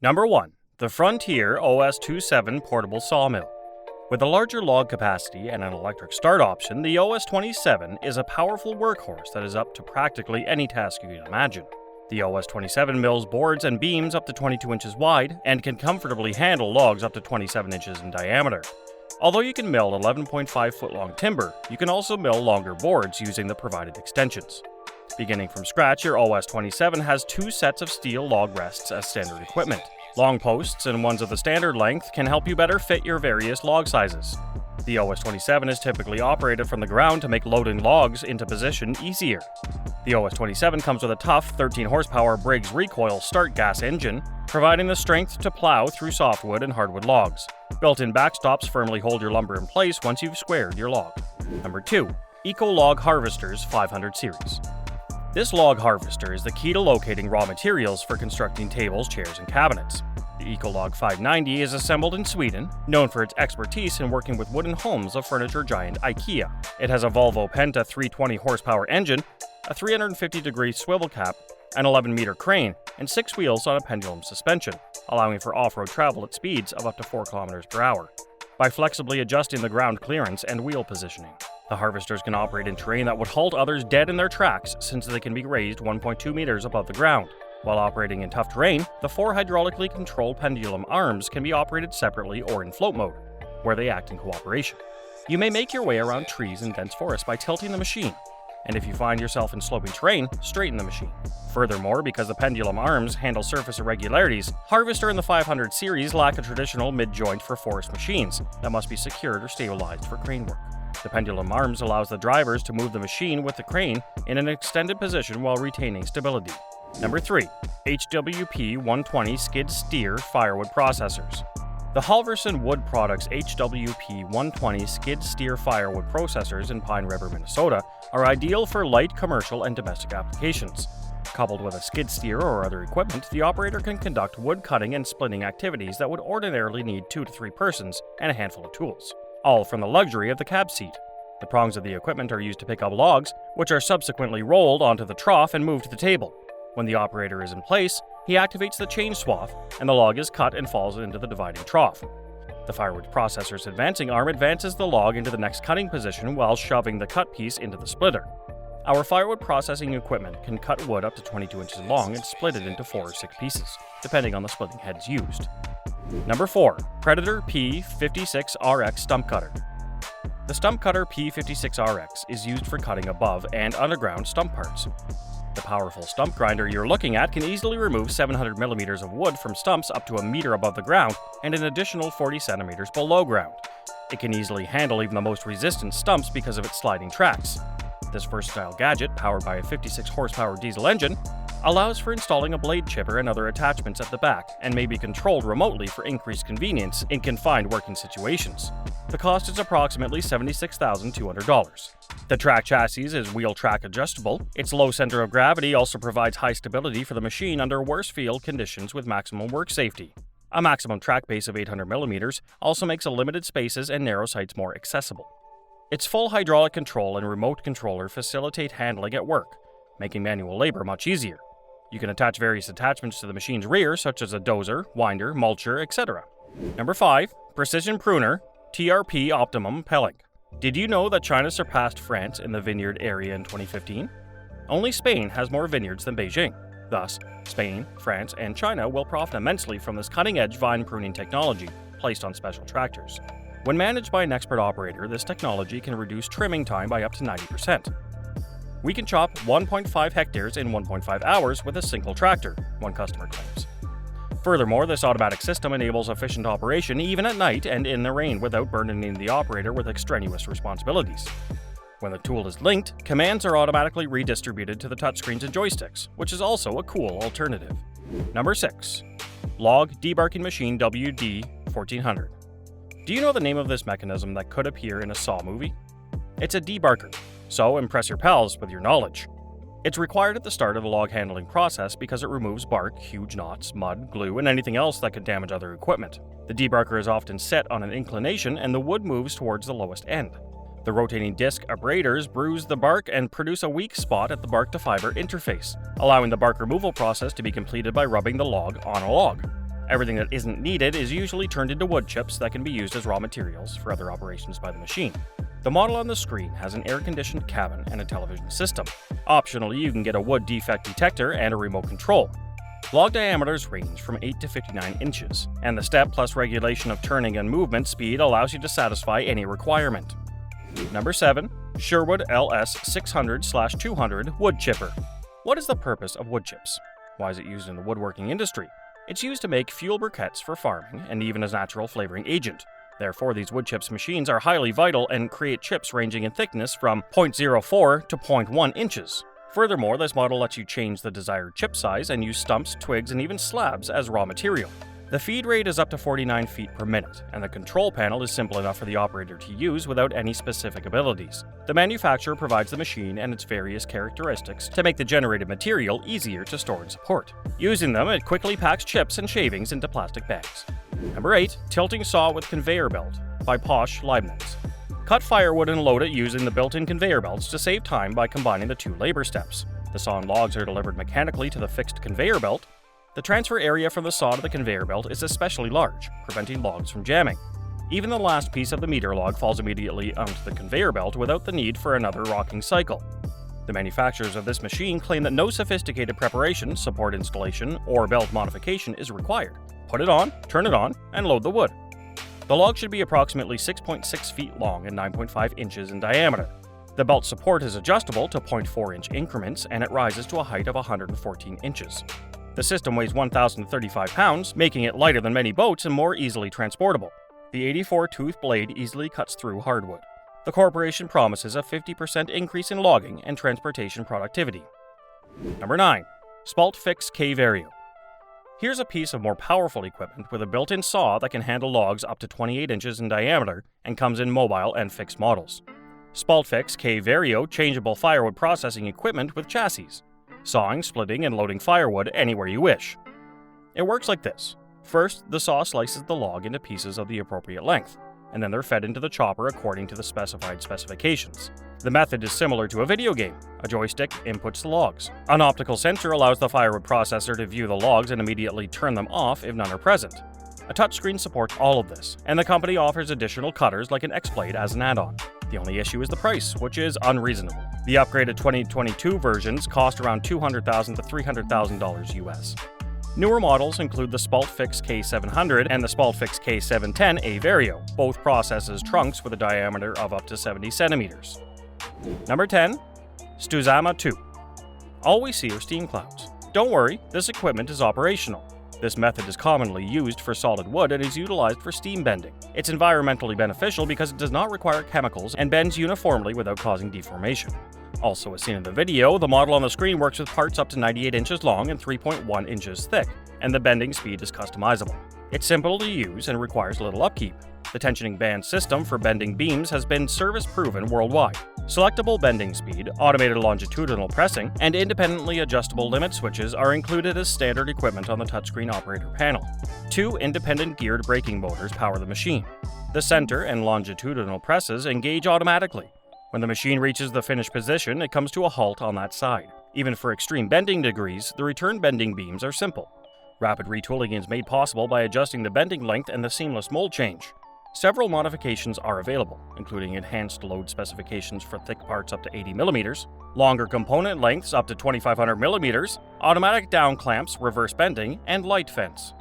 Number 1. The Frontier OS27 Portable Sawmill. With a larger log capacity and an electric start option, the OS27 is a powerful workhorse that is up to practically any task you can imagine. The OS27 mills boards and beams up to 22 inches wide and can comfortably handle logs up to 27 inches in diameter. Although you can mill 11.5-foot long timber, you can also mill longer boards using the provided extensions. Beginning from scratch, your OS27 has 2 sets of steel log rests as standard equipment. Long posts and ones of the standard length can help you better fit your various log sizes. The OS27 is typically operated from the ground to make loading logs into position easier. The OS27 comes with a tough 13-horsepower Briggs recoil start gas engine, providing the strength to plow through softwood and hardwood logs. Built-in backstops firmly hold your lumber in place once you've squared your log. Number 2. Eco-Log Harvesters 500 Series. This log harvester is the key to locating raw materials for constructing tables, chairs, and cabinets. The Eco-Log 590 is assembled in Sweden, known for its expertise in working with wooden homes of furniture giant IKEA. It has a Volvo Penta 320 horsepower engine, a 350-degree swivel cap, an 11-meter crane, and 6 wheels on a pendulum suspension, allowing for off-road travel at speeds of up to 4 km per hour, by flexibly adjusting the ground clearance and wheel positioning. The harvesters can operate in terrain that would halt others dead in their tracks since they can be raised 1.2 meters above the ground. While operating in tough terrain, the 4 hydraulically controlled pendulum arms can be operated separately or in float mode, where they act in cooperation. You may make your way around trees and dense forests by tilting the machine, and if you find yourself in sloping terrain, straighten the machine. Furthermore, because the pendulum arms handle surface irregularities, Harvester and the 500 series lack a traditional mid-joint for forest machines that must be secured or stabilized for crane work. The pendulum arms allows the drivers to move the machine with the crane in an extended position while retaining stability. Number 3. HWP 120 Skid Steer Firewood Processors. The Halverson Wood Products HWP 120 Skid Steer Firewood Processors in Pine River, Minnesota are ideal for light commercial and domestic applications. Coupled with a skid steer or other equipment, the operator can conduct wood cutting and splitting activities that would ordinarily need 2 to 3 persons and a handful of tools, all from the luxury of the cab seat. The prongs of the equipment are used to pick up logs, which are subsequently rolled onto the trough and moved to the table. When the operator is in place, he activates the change swath, and the log is cut and falls into the dividing trough. The firewood processor's advancing arm advances the log into the next cutting position while shoving the cut piece into the splitter. Our firewood processing equipment can cut wood up to 22 inches long and split it into 4 or 6 pieces, depending on the splitting heads used. Number 4. Predator P56RX Stump Cutter. The Stump Cutter P56RX is used for cutting above and underground stump parts. The powerful stump grinder you're looking at can easily remove 700 millimeters of wood from stumps up to a meter above the ground and an additional 40 centimeters below ground. It can easily handle even the most resistant stumps because of its sliding tracks. This versatile gadget, powered by a 56 horsepower diesel engine, allows for installing a blade chipper and other attachments at the back and may be controlled remotely for increased convenience in confined working situations. The cost is approximately $76,200. The track chassis is wheel track adjustable. Its low center of gravity also provides high stability for the machine under worse field conditions with maximum work safety. A maximum track base of 800 millimeters also makes limited spaces and narrow sites more accessible. Its full hydraulic control and remote controller facilitate handling at work, making manual labor much easier. You can attach various attachments to the machine's rear, such as a dozer, winder, mulcher, etc. Number 5. Precision Pruner TRP OPTIMUM PELLENC. Did you know that China surpassed France in the vineyard area in 2015? Only Spain has more vineyards than Beijing. Thus, Spain, France, and China will profit immensely from this cutting-edge vine pruning technology placed on special tractors. When managed by an expert operator, this technology can reduce trimming time by up to 90%. We can chop 1.5 hectares in 1.5 hours with a single tractor, one customer claims. Furthermore, this automatic system enables efficient operation even at night and in the rain without burdening the operator with extraneous responsibilities. When the tool is linked, commands are automatically redistributed to the touchscreens and joysticks, which is also a cool alternative. Number 6. Log Debarking Machine WD-1400. Do you know the name of this mechanism that could appear in a Saw movie? It's a debarker, so impress your pals with your knowledge. It's required at the start of the log handling process because it removes bark, huge knots, mud, glue, and anything else that could damage other equipment. The debarker is often set on an inclination and the wood moves towards the lowest end. The rotating disc abraders bruise the bark and produce a weak spot at the bark-to-fiber interface, allowing the bark removal process to be completed by rubbing the log on a log. Everything that isn't needed is usually turned into wood chips that can be used as raw materials for other operations by the machine. The model on the screen has an air-conditioned cabin and a television system. Optionally, you can get a wood defect detector and a remote control. Log diameters range from 8 to 59 inches, and the step plus regulation of turning and movement speed allows you to satisfy any requirement. Number 7. SHERWOOD LS600/200 Wood Chipper. What is the purpose of wood chips? Why is it used in the woodworking industry? It's used to make fuel briquettes for farming and even as natural flavoring agent. Therefore, these wood chips machines are highly vital and create chips ranging in thickness from 0.04 to 0.1 inches. Furthermore, this model lets you change the desired chip size and use stumps, twigs, and even slabs as raw material. The feed rate is up to 49 feet per minute, and the control panel is simple enough for the operator to use without any specific abilities. The manufacturer provides the machine and its various characteristics to make the generated material easier to store and support. Using them, it quickly packs chips and shavings into plastic bags. Number 8. Tilting Saw with Conveyor Belt by Posh Leibniz. Cut firewood and load it using the built-in conveyor belts to save time by combining the two labor steps. The sawn logs are delivered mechanically to the fixed conveyor belt. The transfer area from the saw to the conveyor belt is especially large, preventing logs from jamming. Even the last piece of the meter log falls immediately onto the conveyor belt without the need for another rocking cycle. The manufacturers of this machine claim that no sophisticated preparation, support installation, or belt modification is required. Put it on, turn it on, and load the wood. The log should be approximately 6.6 feet long and 9.5 inches in diameter. The belt support is adjustable to 0.4-inch increments, and it rises to a height of 114 inches. The system weighs 1,035 pounds, making it lighter than many boats and more easily transportable. The 84-tooth blade easily cuts through hardwood. The corporation promises a 50% increase in logging and transportation productivity. Number 9. SPULTFIX K-Vario. Here's a piece of more powerful equipment with a built-in saw that can handle logs up to 28 inches in diameter and comes in mobile and fixed models. SPULTFIX K-Vario changeable firewood processing equipment with chassis. Sawing, splitting, and loading firewood anywhere you wish. It works like this. First, the saw slices the log into pieces of the appropriate length, and then they're fed into the chopper according to the specified specifications. The method is similar to a video game. A joystick inputs the logs. An optical sensor allows the firewood processor to view the logs and immediately turn them off if none are present. A touchscreen supports all of this, and the company offers additional cutters like an X-Blade as an add-on. The only issue is the price, which is unreasonable. The upgraded 2022 versions cost around $200,000 to $300,000 US. Newer models include the SPULTFIX K700 and the SPULTFIX K710 A-Vario. Both processes trunks with a diameter of up to 70 centimeters. Number 10. STUZAMA 2. All we see are steam clouds. Don't worry, this equipment is operational. This method is commonly used for solid wood and is utilized for steam bending. It's environmentally beneficial because it does not require chemicals and bends uniformly without causing deformation. Also, as seen in the video, the model on the screen works with parts up to 98 inches long and 3.1 inches thick, and the bending speed is customizable. It's simple to use and requires little upkeep. The tensioning band system for bending beams has been service-proven worldwide. Selectable bending speed, automated longitudinal pressing, and independently adjustable limit switches are included as standard equipment on the touchscreen operator panel. 2 independent geared braking motors power the machine. The center and longitudinal presses engage automatically. When the machine reaches the finished position, it comes to a halt on that side. Even for extreme bending degrees, the return bending beams are simple. Rapid retooling is made possible by adjusting the bending length and the seamless mold change. Several modifications are available, including enhanced load specifications for thick parts up to 80 mm, longer component lengths up to 2500 mm, automatic down clamps, reverse bending, and light fence.